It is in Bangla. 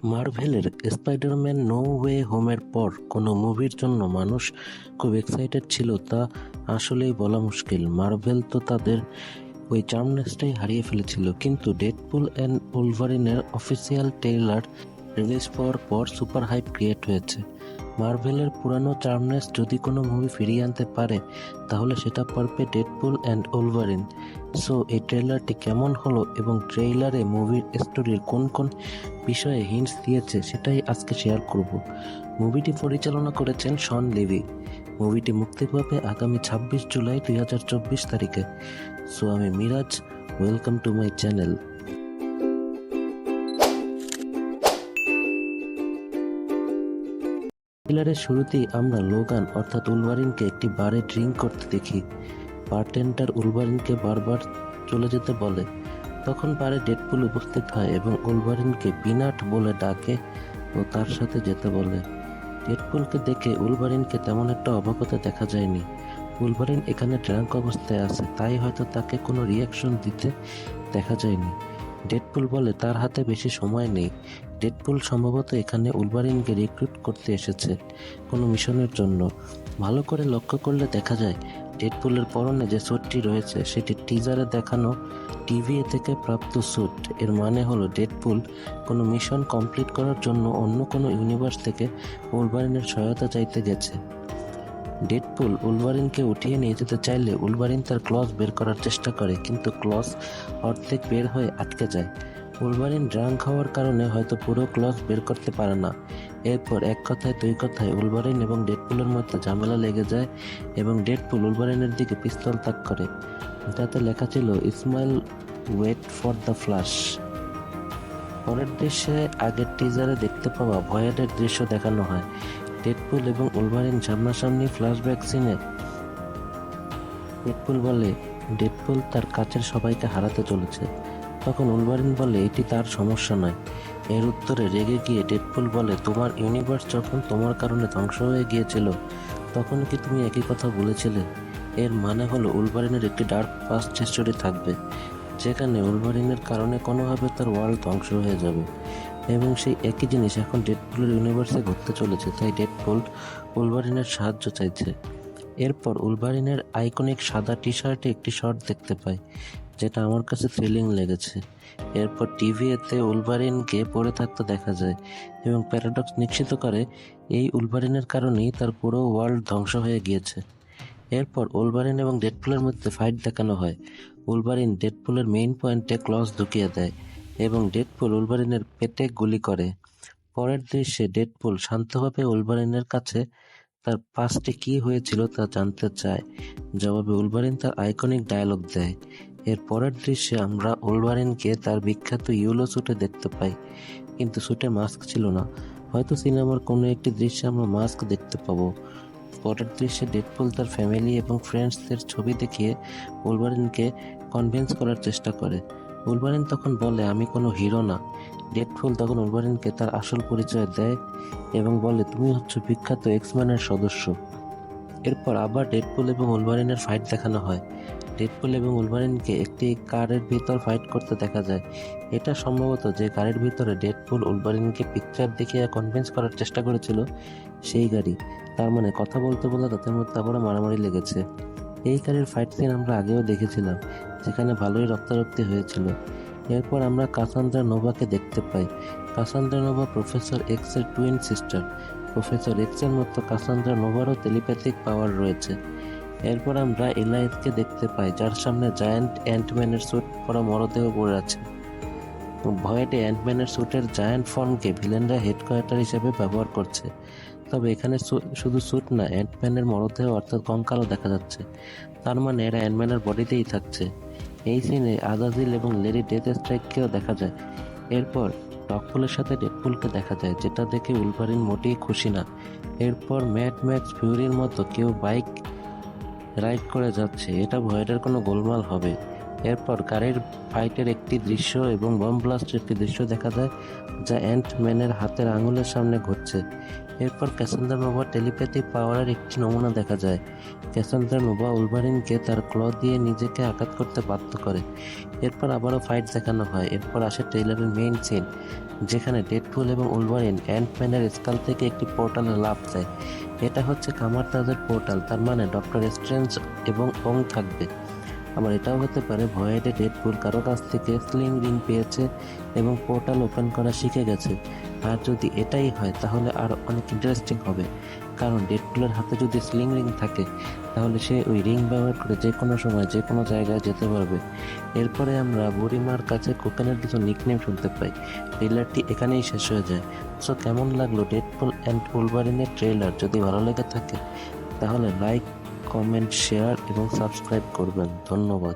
মার্ভেলের স্পাইডারম্যান নো ওয়ে হোমের পর কোনো মুভির জন্য মানুষ খুব এক্সাইটেড ছিল তা আসলেই বলা মুশকিল। মার্ভেল তো তাদের ওই চার্মনেসটাই হারিয়ে ফেলেছিল, কিন্তু ডেডপুল অ্যান্ড উলভারিনের অফিসিয়াল ট্রেইলার রিলিজ পাওয়ার পর সুপার হাইপ ক্রিয়েট হয়েছে। মার্ভেলের পুরানো চার্মনেস যদি কোনো মুভি ফিরিয়ে আনতে পারে তাহলে সেটা পারবে ডেডপুল অ্যান্ড উলভারিন। সো এই ট্রেলারটি কেমন হলো এবং ট্রেইলারে মুভির স্টোরির কোন কোন বিষয়ে হিন্টস দিয়েছে সেটাই আজকে শেয়ার করব। মুভিটি পরিচালনা করেছেন শন লিভি। মুভিটি মুক্তি পাবে আগামী 26 জুলাই 2024 তারিখে। সো আমি Miraj, welcome to my channel. ট্রেলারের শুরুতেই আমরা লোগান অর্থাৎ উলভারিনকে একটি বারে ড্রিঙ্ক করতে দেখি। বারটেন্ডার উলভারিনকে বারবার চলে যেতে বলে। তখন বারে ডেডপুল উপস্থিত হয় এবং উলভারিনকে পিনাট বলে ডাকে ও তার সাথে যেতে বলে। ডেডপুলকে দেখে উলভারিনকে তেমন একটা অবাক হতে দেখা যায়নি। উলভারিন এখানে ড্রাঙ্ক অবস্থায় আছে, তাই হয়তো তাকে কোনো রিয়াকশন দিতে দেখা যায়নি। ডেডপুল বলে তার হাতে বেশি সময় নেই। ডেডপুল সম্ভবত এখানে উলভারিনকে রিক্রুট করতে এসেছে কোনো মিশনের জন্য। ভালো করে লক্ষ্য করলে দেখা যায় ডেডপুলের পরনে যে স্যুটটি রয়েছে সেটি টিজারে দেখানো টিভিএ থেকে প্রাপ্ত স্যুট। এর মানে হলো ডেডপুল কোনো মিশন কমপ্লিট করার জন্য অন্য কোনো ইউনিভার্স থেকে উলভারিনের সহায়তা চাইতে গেছে। ডেডপুল উলভারিনকে উঠিয়ে নিয়ে যেতে চাইলে উলভারিন তার ক্লজ বের করার চেষ্টা করে, কিন্তু ক্লজ অর্ধেক বের হয়ে আটকে যায়। উলভারিন ড্রাঙ্ক হওয়ার কারণে হয়তো পুরো ক্লজ বের করতে পারে না। এরপর এক কথায় দুই কথায় উলভারিন এবং ডেডপুলের মধ্যে ঝামেলা লেগে যায় এবং ডেডপুল উলভারিনের দিকে পিস্তল তাক করে, যাতে লেখা ছিল smile wait for the flash. পরের দৃশ্যে আগের টিজারে দেখতে পাওয়া ভয়েডের দৃশ্য দেখানো হয়। ডেডপুল এবং উলভারিন সামনাসামনি ফ্ল্যাশব্যাক সিনে ডেডপুল বলে ডেডপুল তার কাছের সবাইকে হারাতে চলেছে। তখন উলভারিন বলে এটি তার সমস্যা নয়। এর উত্তরে রেগে গিয়ে ডেডপুল বলে তোমার ইউনিভার্স যখন তোমার কারণে ধ্বংস হয়ে গিয়েছিল তখন কি তুমি একই কথা বলেছিলে? এর মানে হলো উলভারিনের একটি ডার্ক পাস্ট হিস্টোরি থাকবে, যেখানে উলভারিনের কারণে কোনোভাবে তার ওয়ার্ল্ড ধ্বংস হয়ে যাবে এবং সেই একই জিনিস এখন ডেডপুলের ইউনিভার্সে ঘটতে চলেছে। তাই ডেডপুল উলভারিনের সাহায্য চাইছে। এরপর উলভারিনের আইকনিক সাদা টি শার্টে একটি শট দেখতে পাই, যেটা আমার কাছে থ্রিলিং লেগেছে। এরপর টিভিতে উলভারিনকে পড়ে থাকতে দেখা যায় এবং প্যারাডক্স নিশ্চিত করে এই উলভারিনের কারণেই তার পুরো ওয়ার্ল্ড ধ্বংস হয়ে গিয়েছে। এরপর উলভারিন এবং ডেডপুলের মধ্যে ফাইট দেখানো হয়। উলভারিন ডেডপুলের মেইন পয়েন্টে ক্লজ ঢুকিয়ে দেয় এবং ডেডপুল উলভারিনের পেটে গুলি করে। পরের দৃশ্যে ডেডপুল শান্তভাবে উলভারিনের কাছে তার পাস্টে কি হয়েছিল তা জানতে চায়। জবাবে উলভারিন তার আইকনিক ডায়লগ দেয়। এর পরের দৃশ্যে আমরা উলভারিনকে তার বিখ্যাত ইউলো স্যুটে দেখতে পাই, কিন্তু স্যুটে মাস্ক ছিল না। হয়তো সিনেমার কোনো একটি দৃশ্যে আমরা মাস্ক দেখতে পাবো। পরের দৃশ্যে ডেডপুল তার ফ্যামিলি এবং ফ্রেন্ডসদের ছবি দেখিয়ে উলভারিনকে কনভিন্স করার চেষ্টা করে। উলভারিন তখন বলে আমি কোনো হিরো না। ডেডপুল তখন উলভারিনকে তার আসল পরিচয় দেয় এবং বলে তুমি হচ্ছে বিখ্যাত এক্সম্যানের সদস্য। এরপর আবার ডেডপুল এবং উলভারিনের ফাইট দেখানো হয়। ডেডপুল এবং উলভারিনকে একটি কারের ভিতর ফাইট করতে দেখা যায়। এটা সম্ভবত যে গাড়ির ভিতরে ডেডপুল উলভারিনকে পিকচার দেখিয়ে কনভিন্স করার চেষ্টা করেছিল সেই গাড়ি। তার মানে কথা বলতে বলতে তাদের মধ্যে আবারও মারামারি লেগেছে। এই গাড়ির ফাইট সিন আমরা আগেও দেখেছিলাম, যেখানে ভালোই রক্তারক্তি হয়েছিল। এরপর আমরা কাসান্দ্রা নোভাকে দেখতে পাই। কাসান্দ্রা নোভা প্রফেসর এক্স এর টুইন সিস্টার। প্রফেসর এক্স এর মতো কাসান্দ্রা নোভারও টেলিপ্যাথিক পাওয়ার রয়েছে। এরপর আমরা এলাইসকে দেখতে পাই, যার সামনে জায়ান্ট অ্যান্টম্যানের স্যুট পরা মরদেহ পড়ে আছে। ভয়েডে অ্যান্টম্যানের স্যুটের জায়ান্ট ফর্মকে ভিলেনরা হেডকোয়ার্টার হিসেবে ব্যবহার করছে। তবে এখানে শুধু স্যুট না, অ্যান্টম্যানের মরদেহ অর্থাৎ কঙ্কালও দেখা যাচ্ছে। তার মানে এরা অ্যান্টম্যানের বডিতেই থাকছে। এই সিনে আজাজিল এবং লেডি ডেথ স্ট্রাইককেও দেখা যায়। এরপর ডকপুলের সাথে ডেডপুলকে দেখা যায়, যেটা দেখে উলভারিন মোটেই খুশি না। এরপর ম্যাড ম্যাক্স ফিউরির মতো কেউ বাইক রাইড করে যাচ্ছে, এটা ভয়েডের কোনো গোলমাল হবে। এরপর গাড়ির ফাইটের একটি দৃশ্য এবং বম ব্লাস্টের একটি দৃশ্য দেখা যায়, যা অ্যান্টম্যানের হাতের আঙুলের সামনে ঘটছে। এরপর ক্যাসান্দ্রা নোভা টেলিপ্যাথি পাওয়ারের একটি নমুনা দেখা যায়। ক্যাসান্দ্রা নোভা উলভারিনকে তার ক্ল দিয়ে নিজেকে আঘাত করতে বাধ্য করে। এরপর আবারও ফাইট দেখানো হয়। এরপর আসে ট্রেইলারের মেইন সিন, যেখানে ডেডপুল এবং উলভারিন অ্যান্টম্যানের স্কাল থেকে একটি পোর্টালে লাফ দেয়। এটা হচ্ছে কামার-তাজের পোর্টাল, তার মানে ডক্টর স্ট্রেঞ্জ এবং ওং থাকবে। আবার এটাও হতে পারে ভয়েডে ডেডপুল কারো কাছ থেকে স্লিং রিং পেয়েছে এবং পোর্টাল ওপেন করা শিখে গেছে। আর যদি এটাই হয় তাহলে আর অনেক ইন্টারেস্টিং হবে, কারণ ডেডপুলের হাতে যদি স্লিং রিং থাকে তাহলে সে ওই রিং ব্যবহার করে যে কোনো সময় যে কোনো জায়গায় যেতে পারবে। এরপরে আমরা বুড়িমার কাছে কোকেনের কিছু নিকনেম শুনতে পাই। ট্রেলারটি এখানেই শেষ হয়ে যায়। সো কেমন লাগলো ডেডপুল অ্যান্ড উলভারিনের ট্রেলার? যদি ভালো লেগে থাকে তাহলে লাইক, কমেন্ট, শেয়ার এবং সাবস্ক্রাইব করবেন। ধন্যবাদ।